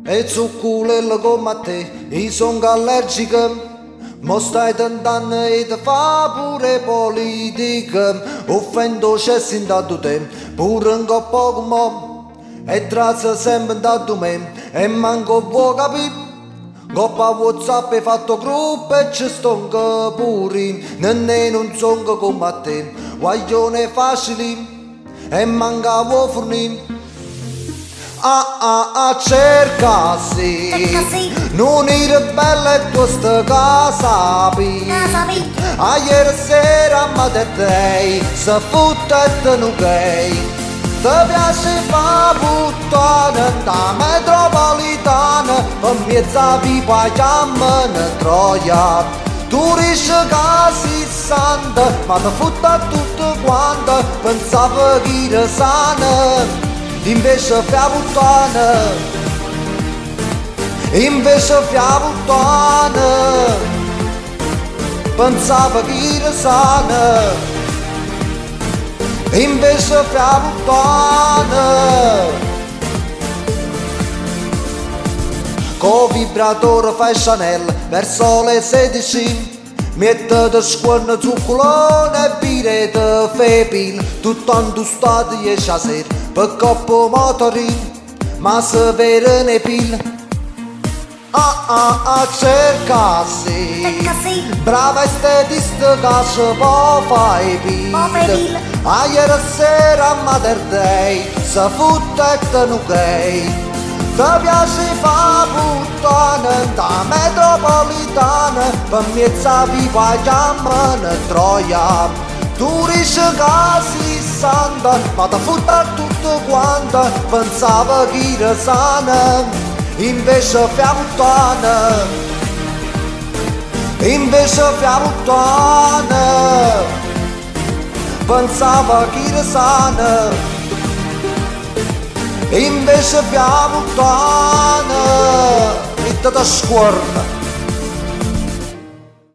e zucculello come te, io sono allergico. Mo stai tentando e ti fa pure politica, offendo c'è sin da te, pure un po' come e trazza sempre da me, e manco vuoi capire. Coppa WhatsApp hai fatto gruppo e ci sto pure, non sono come te, guaglione facili e manca vuoi fornire. Cercasi, non era bella e questa casa a ieri sera ma te dei, se futta e te non gay. Ti piace fa puttana da metropolitana, per mezza pipa chiamano troia. Tu risci casi santa, ma ti futta tutto quanto, pensavo che era sana. Invece fia puttana, pensava che era sana, invece fia puttana. Con vibratore fai Chanel verso le 16, mettete squarno zuccolone e birete fepil, tutto antustato e stasera per coppo motorin, ma se vere ne pil. Cercasi, brava estetista che si può fare pil. A ieri sera Mother Day, se futta e te non gay. Ti piace fa puttana da metropolitana, per mezza viva chiamano troia. Tu risci casi santa, ma ti futta tutto quanto, pensava che era sana, invece fia puttana, pensava che era sana, invece fia puttana, mettete a scuorna.